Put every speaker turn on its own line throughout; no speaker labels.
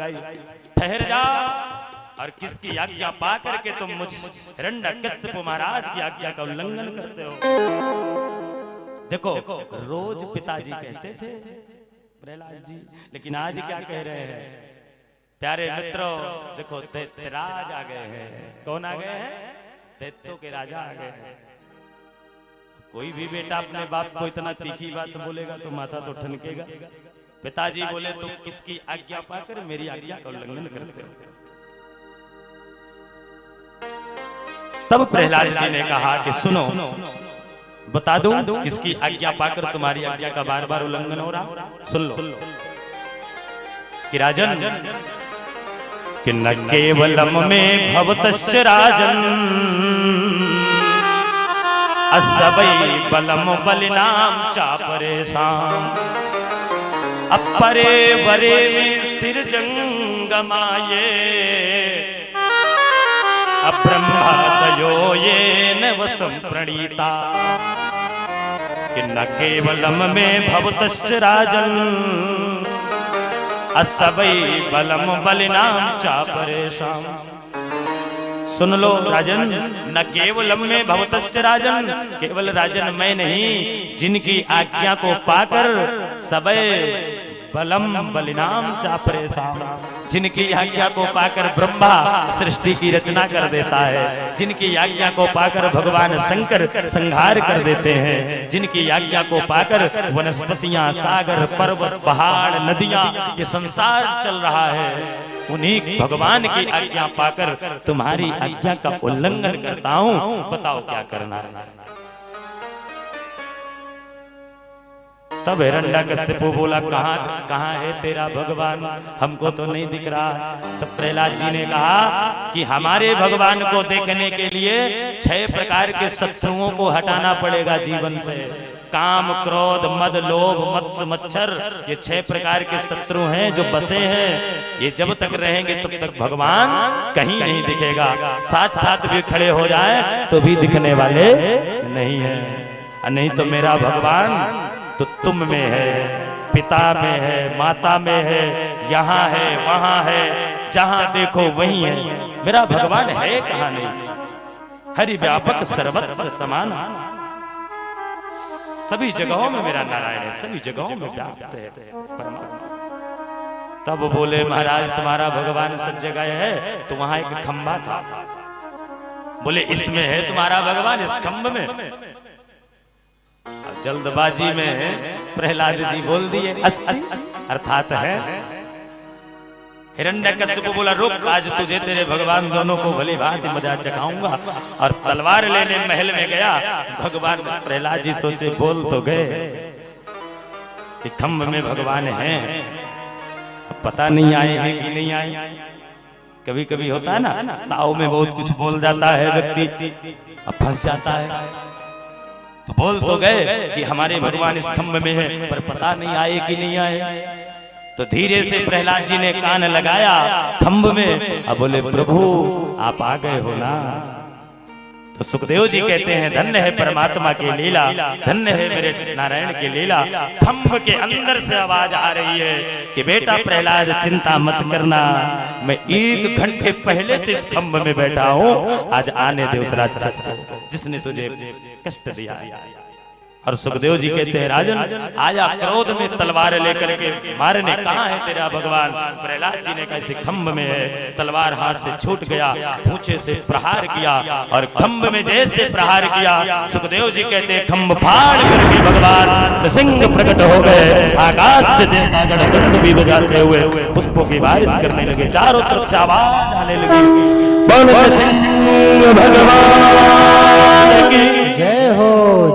लगाई, ठहर जा, और किसकी आज्ञा पा करके तुम मुझ हिरण्यकश्यप महाराज की आज्ञा का उल्लंघन करते हो। देखो रोज पिताजी कहते थे प्रहलाद जी, लेकिन आज क्या कह रहे हैं प्यारे मित्रों, देखो दैत्यराज आ गए हैं। कौन आ गए हैं? दैत्यों के राजा आ गए हैं। कोई भी बेटा अपने बाप को इतना तीखी बात बोलेगा तो माथा तो ठनकेगा। पिताजी बोले तुम किसकी आज्ञा पाकर मेरी आज्ञा का उल्लंघन करते हो। तब प्रहलाद जी ने कहा कि सुनो, बता दूं किसकी आज्ञा पाकर तुम्हारी आज्ञा का बार बार उल्लंघन हो रहा। सुन लो कि राजन, कि न केवलम में भवतश्च राजन, असवै बलम बलिनाम चापरेशाम, अपरे वरे में स्थिर जंगमाये, अब्रह्मतयो येन वसं प्रणीता। कि न केवलम में भवतश्च राजन, असवै बलम बलिनाम चापरेशाम। सुन लो राजन, न केवलम में भवतश्च राजन, केवल राजन मैं नहीं, जिनकी आज्ञा को पाकर सबे बलम बलिनाम चापरेशाम, जिनकी आज्ञा को पाकर ब्रह्मा सृष्टि की रचना कर देता है, जिनकी आज्ञा को पाकर भगवान शंकर संहार कर देते हैं, जिनकी आज्ञा को पाकर वनस्पतियां, सागर, पर्वत, पहाड़, नदियां, ये संसार चल रहा है, उन्हीं भगवान की आज्ञा पाकर तुम्हारी आज्ञा का उल्लंघन करता हूं। बताओ क्या करना है। तब हिरण्यकश्यप बोला कहाँ है तेरा भगवान, हमको तो नहीं दिख रहा। तब प्रहलाद जी ने कहा कि हमारे भगवान को देखने के लिए 6 प्रकार के शत्रुओं को हटाना पड़ेगा जीवन से। काम, क्रोध, मद, लोभ, मत्स्य, मच्छर, ये 6 प्रकार के शत्रु हैं जो बसे हैं। ये जब तक रहेंगे तब तक भगवान कहीं नहीं दिखेगा। साक्षात भी खड़े हो जाए तो भी दिखने वाले नहीं है। नहीं तो मेरा भगवान तो तुम में है, पिता में है, माता में है, यहाँ है, वहां है, जहां देखो वहीं है। मेरा भगवान है कहाँ नहीं। हरि व्यापक सर्वत्र समान, सभी जगहों में मेरा नारायण है, सभी जगहों में व्याप्त है परमात्मा। तब बोले महाराज तुम्हारा भगवान सब जगह है, तो वहां एक खंभा था। बोले इसमें है तुम्हारा भगवान, इस खंभ में। जल्दबाजी में प्रहलाद जी बोल दिए अर्थात है। हिरण्यकश्यप को बोला रुक, आज तुझे तेरे भगवान दोनों को भली भांति मजा चखाऊंगा। और तलवार लेने महल में गया। भगवान प्रहलाद जी सोचे बोल तो गए कि खंभ में भगवान है, पता नहीं आए हैं कि नहीं आए। कभी कभी होता है ना, ताव में बहुत कुछ बोल जाता है व्यक्ति, अब फंस जाता है। तो बोल तो गए कि हमारे भगवान इस खंभ में है, पर पता नहीं आए कि नहीं आए। तो धीरे से प्रहलाद जी ने कान लगाया खंभ में। अब बोले प्रभु आप आ गए हो ना। तो सुखदेव जी कहते हैं धन्य है परमात्मा की लीला, धन्य है मेरे नारायण की लीला। खंभ के अंदर से आवाज आ रही है कि बेटा प्रहलाद चिंता मत करना, मैं 1 घंटे पहले से इस खंभ में बैठा हूं, आज आने दे उस राक्षस को जिसने तुझे कष्ट दिया। और सुखदेव जी कहते हैं राजन आया क्रोध में तलवार लेकर के मारने। कहाँ है तेरा भगवान? प्रहलाद जी ने कैसे खंभ में है। तलवार हाथ से छूट गया, पूंछे से प्रहार किया और खंभ में जैसे प्रहार किया, सुखदेव जी कहते हैं खंभ फाड़ करके भगवान नृसिंह प्रकट हो गए। आकाश से देवता गणदंड भी बजाते हुए पुष्पों की बारिश करने लगे, चारों तरफ से आवाज आने लगी बोल नृसिंह भगवान की
जय हो,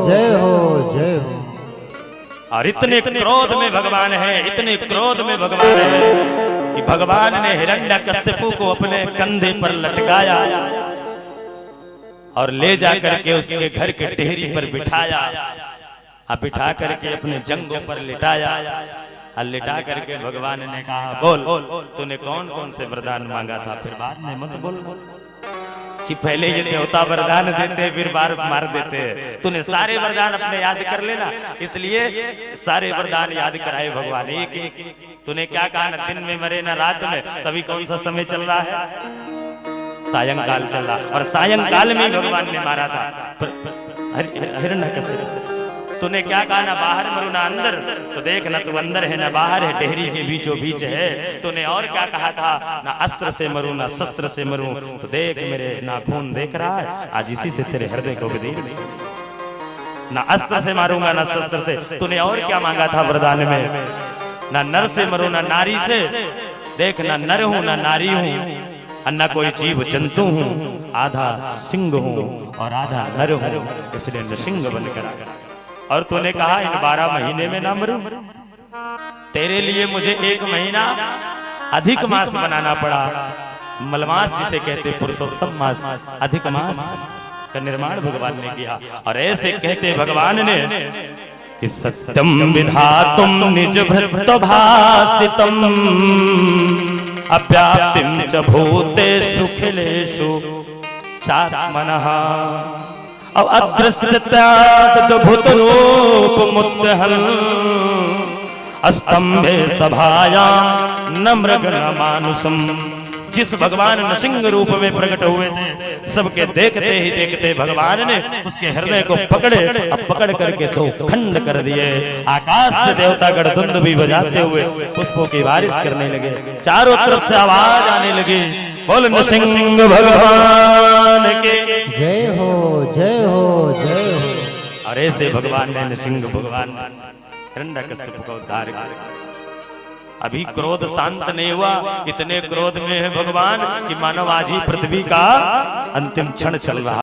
जय हो, जय हो।
और इतने क्रोध में भगवान है, इतने क्रोध में भगवान है कि भगवान ने हिरण्यकश्यप को अपने कंधे पर लटकाया और ले जाकर के उसके घर के टेहरी पर बिठाया। अब बिठा करके अपने जंघों पर लिटाया और लिटा करके भगवान ने कहा बोल तूने कौन कौन से वरदान मांगा था? फिर बाद में मत बोल कि पहले ये देवता वरदान देते फिर बार मार देते। तूने सारे वरदान अपने याद कर लेना, इसलिए सारे वरदान याद कराए भगवान। एक एक तूने क्या कहा ना दिन में मरे ना रात में, तभी कौन सा समय चल रहा है? सायंकाल चल रहा, और सायंकाल में भगवान ने मारा था हिरण्यकश्यप। तूने क्या कहा ना बाहर मरू ना अंदर, तो देख ना तू अंदर है ना बाहर है, डेहरी के बीचों बीच है। तूने और क्या कहा था ना अस्त्र से मरू ना शस्त्र से मरू, तो देख मेरे नाखून देख रहा है, आज इसी से तेरे हृदय को विदीर्ण, ना अस्त्र से मारूंगा ना शस्त्र से। तूने और क्या मांगा था वरदान में, ना नर से मरू ना नारी से, देख ना नर हूं ना नारी हूं, अन्ना कोई जीव जंतु हूं, आधा सिंह हूं और आधा नर हूं, इसलिए नृसिंह बनकर आया। और तूने कहा इन 12 महीने में ना मरूं, तेरे लिए मुझे 1 महीना अधिक मास बनाना पड़ा, मलमास जिसे कहते पुरुषोत्तम मास, अधिक मास का निर्माण भगवान ने किया। और ऐसे कहते भगवान ने कि सत्यम विधातुम निज भृत्तभासितम अव्याप्तिम च भूतेषु खिलेषु चात्मनः अदृश्यत्वात् भूतरूप मुद्दहल स्तंभे सभायां न मृग न मानुषम। जिस भगवान नृसिंह रूप में प्रकट हुए थे, सबके देखते ही देखते भगवान ने उसके हृदय को पकड़े, अब पकड़ करके 2 खंड कर दिए। आकाश से देवता गणधुंद भी बजाते हुए पुष्पों की बारिश करने लगे, चारों तरफ से आवाज आने लगी, बोल नृसिंह भगवान के
जय हो जय हो जय हो।
और ऐसे भगवान ने नृसिंह भगवान हिरण्यकश्यप का उद्धार किया। अभी क्रोध शांत नहीं हुआ, इतने क्रोध में है भगवान कि मानव आज ही पृथ्वी का अंतिम क्षण चल रहा।